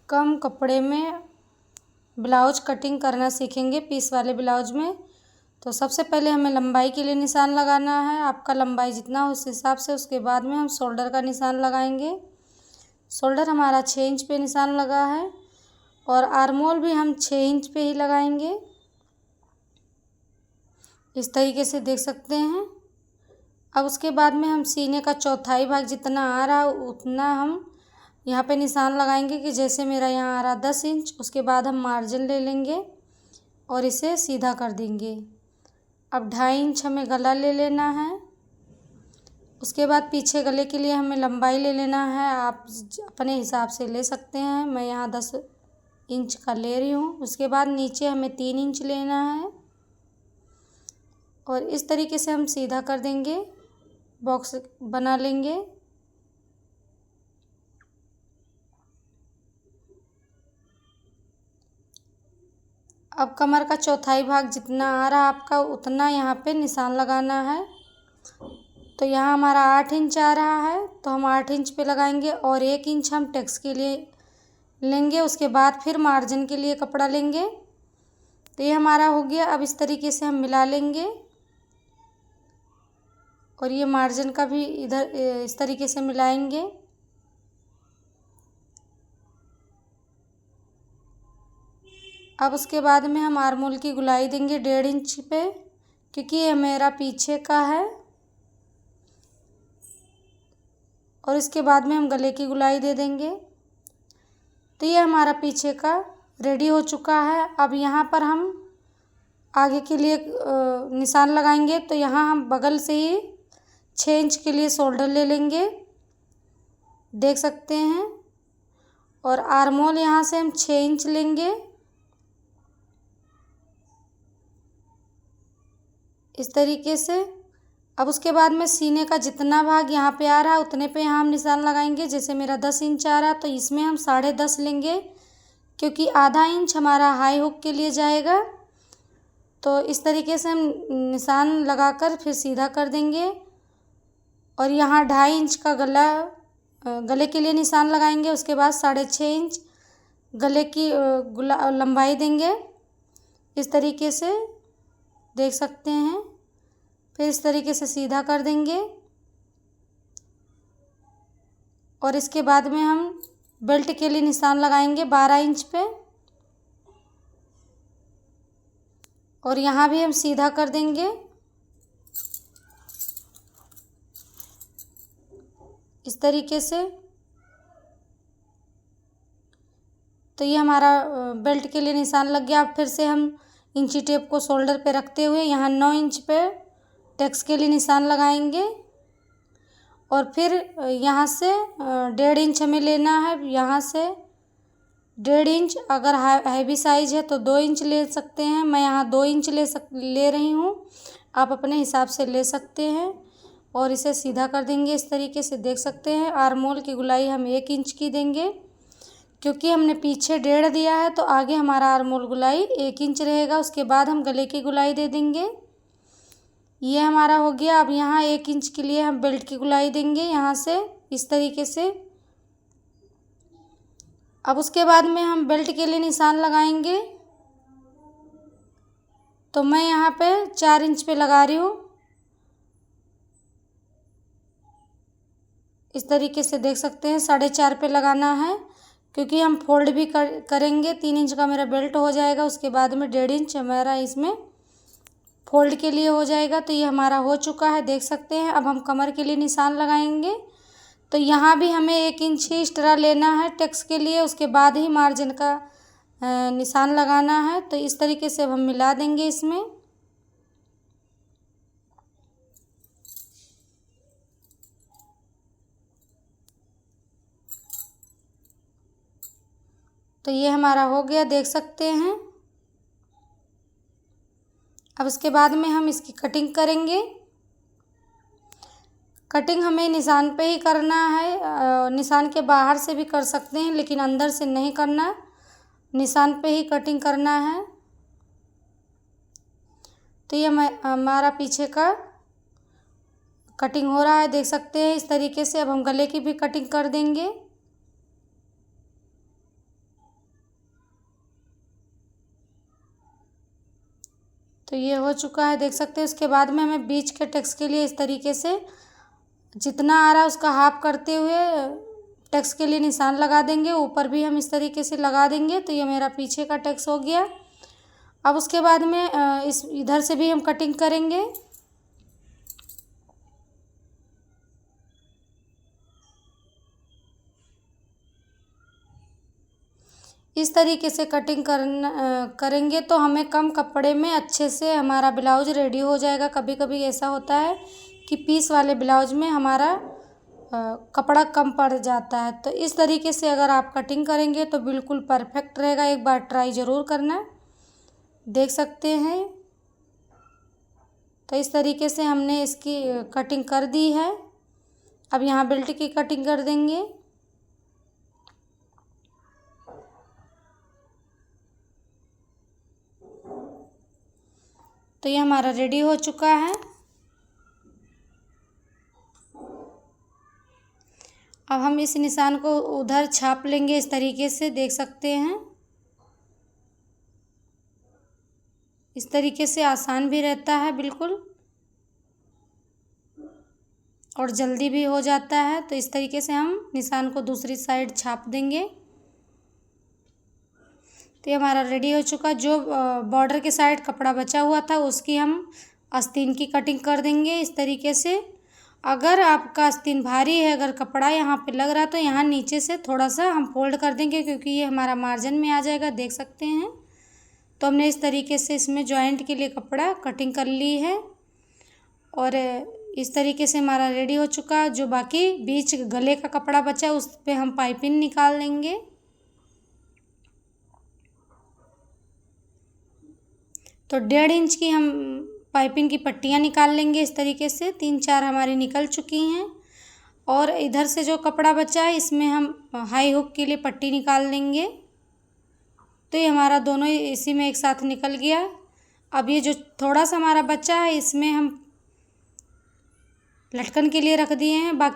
कम कपड़े में blouse cutting करना सीखेंगे, पीस वाले ब्लाउज में। तो सबसे पहले हमें लंबाई के लिए निशान लगाना है। आपका लंबाई जितना हो उस हिसाब से। उसके बाद में हम शोल्डर का निशान लगाएंगे। शोल्डर हमारा 6 इंच पे निशान लगा है और आर्मोल भी हम 6 इंच पे ही लगाएंगे। इस तरीके से देख सकते हैं। अब उसके बाद में हम सीने का चौथाई भाग जितना आ रहा है उतना हम यहाँ पे निशान लगाएंगे कि जैसे मेरा यहाँ आ रहा 10 इंच। उसके बाद हम मार्जिन ले लेंगे और इसे सीधा कर देंगे। अब 2.5 इंच हमें गला ले लेना है। उसके बाद पीछे गले के लिए हमें लंबाई ले लेना है। आप अपने हिसाब से ले सकते हैं। मैं यहाँ 10 इंच का ले रही हूँ। उसके बाद नीचे हमें 3 इंच लेना है और इस तरीके से हम सीधा कर देंगे, बॉक्स बना लेंगे। अब कमर का चौथाई भाग जितना आ रहा आपका उतना यहाँ पे निशान लगाना है। तो यहाँ हमारा 8 इंच आ रहा है तो हम 8 इंच पे लगाएंगे और 1 इंच हम टक्स के लिए लेंगे। उसके बाद फिर मार्जिन के लिए कपड़ा लेंगे। तो ये हमारा हो गया। अब इस तरीके से हम मिला लेंगे और ये मार्जिन का भी इधर इस तरीके से मिलाएंगे। अब उसके बाद में हम आर्मोल की गुलाई देंगे 1.5 इंच पे, क्योंकि ये मेरा पीछे का है। और इसके बाद में हम गले की गुलाई दे देंगे। तो ये हमारा पीछे का रेडी हो चुका है। अब यहाँ पर हम आगे के लिए निशान लगाएंगे। तो यहाँ हम बगल से ही 6 इंच के लिए शोल्डर ले लेंगे, देख सकते हैं। और आर्मोल यहाँ से हम 6 इंच लेंगे इस तरीके से। अब उसके बाद में सीने का जितना भाग यहाँ पे आ रहा है उतने पे यहाँ हम निशान लगाएंगे। जैसे मेरा 10 इंच आ रहा है तो इसमें हम 10.5 लेंगे, क्योंकि आधा इंच हमारा हाई हुक के लिए जाएगा। तो इस तरीके से हम निशान लगाकर फिर सीधा कर देंगे और यहाँ 2.5 इंच का गले के लिए निशान लगाएंगे। उसके बाद 6.5 इंच गले की लंबाई देंगे इस तरीके से, देख सकते हैं। फिर इस तरीके से सीधा कर देंगे और इसके बाद में हम बेल्ट के लिए निशान लगाएंगे 12 इंच पे और यहाँ भी हम सीधा कर देंगे इस तरीके से। तो ये हमारा बेल्ट के लिए निशान लग गया। अब फिर से हम इंची टेप को शोल्डर पे रखते हुए यहाँ 9 इंच पे टक्स के लिए निशान लगाएंगे और फिर यहाँ से 1.5 इंच हमें लेना है। यहाँ से 1.5 इंच, अगर हैवी साइज है तो 2 इंच ले सकते हैं। मैं यहाँ 2 इंच ले रही हूँ, आप अपने हिसाब से ले सकते हैं। और इसे सीधा कर देंगे इस तरीके से, देख सकते हैं। आर्मोल की गुलाई हम 1 इंच की देंगे, क्योंकि हमने पीछे 1.5 दिया है तो आगे हमारा आर्मोल गुलाई 1 इंच रहेगा। उसके बाद हम गले की गुलाई दे देंगे। ये हमारा हो गया। अब यहाँ 1 इंच के लिए हम बेल्ट की गुलाई देंगे यहाँ से इस तरीके से। अब उसके बाद में हम बेल्ट के लिए निशान लगाएंगे। तो मैं यहाँ पे 4 इंच पे लगा रही हूँ इस तरीके से, देख सकते हैं। 4.5 पे लगाना है, क्योंकि हम फोल्ड भी करेंगे। 3 इंच का मेरा बेल्ट हो जाएगा। उसके बाद में 1.5 इंच हमारा इसमें फोल्ड के लिए हो जाएगा। तो ये हमारा हो चुका है, देख सकते हैं। अब हम कमर के लिए निशान लगाएंगे। तो यहाँ भी हमें 1 इंच ही एक्स्ट्रा लेना है टक्स के लिए। उसके बाद ही मार्जिन का निशान लगाना है। तो इस तरीके से हम मिला देंगे इसमें। तो ये हमारा हो गया, देख सकते हैं। अब इसके बाद में हम इसकी कटिंग करेंगे। कटिंग हमें निशान पे ही करना है। निशान के बाहर से भी कर सकते हैं, लेकिन अंदर से नहीं करना, निशान पे ही कटिंग करना है। तो ये हमारा पीछे का कटिंग हो रहा है, देख सकते हैं इस तरीके से। अब हम गले की भी कटिंग कर देंगे। तो ये हो चुका है, देख सकते हैं। उसके बाद में हमें बीच के टक्स के लिए इस तरीके से जितना आ रहा है उसका हाफ करते हुए टक्स के लिए निशान लगा देंगे। ऊपर भी हम इस तरीके से लगा देंगे। तो ये मेरा पीछे का टक्स हो गया। अब उसके बाद में इस इधर से भी हम कटिंग करेंगे। इस तरीके से कटिंग करेंगे तो हमें कम कपड़े में अच्छे से हमारा ब्लाउज रेडी हो जाएगा। कभी कभी ऐसा होता है कि पीस वाले ब्लाउज में हमारा कपड़ा कम पड़ जाता है। तो इस तरीके से अगर आप कटिंग करेंगे तो बिल्कुल परफेक्ट रहेगा। एक बार ट्राई ज़रूर करना। देख सकते हैं। तो इस तरीके से हमने इसकी कटिंग कर दी है। अब यहाँ बेल्ट की कटिंग कर देंगे। तो ये हमारा रेडी हो चुका है। अब हम इस निशान को उधर छाप लेंगे इस तरीके से, देख सकते हैं। इस तरीके से आसान भी रहता है बिल्कुल, और जल्दी भी हो जाता है। तो इस तरीके से हम निशान को दूसरी साइड छाप देंगे। तो ये हमारा रेडी हो चुका। जो बॉर्डर के साइड कपड़ा बचा हुआ था उसकी हम आस्तीन की कटिंग कर देंगे इस तरीके से। अगर आपका आस्तीन भारी है, अगर कपड़ा यहाँ पे लग रहा है तो यहाँ नीचे से थोड़ा सा हम फोल्ड कर देंगे, क्योंकि ये हमारा मार्जिन में आ जाएगा, देख सकते हैं। तो हमने इस तरीके से इसमें जॉइंट के लिए कपड़ा कटिंग कर ली है। और इस तरीके से हमारा रेडी हो चुका। जो बाकी बीच गले का कपड़ा बचा उस पर हम पाइपिंग निकाल लेंगे। तो 1.5 इंच की हम पाइपिंग की पट्टियाँ निकाल लेंगे इस तरीके से। 3-4 हमारी निकल चुकी हैं। और इधर से जो कपड़ा बचा है इसमें हम हाई हुक के लिए पट्टी निकाल लेंगे। तो ये हमारा दोनों इसी में एक साथ निकल गया। अब ये जो थोड़ा सा हमारा बचा है इसमें हम लटकन के लिए रख दिए हैं। बाकी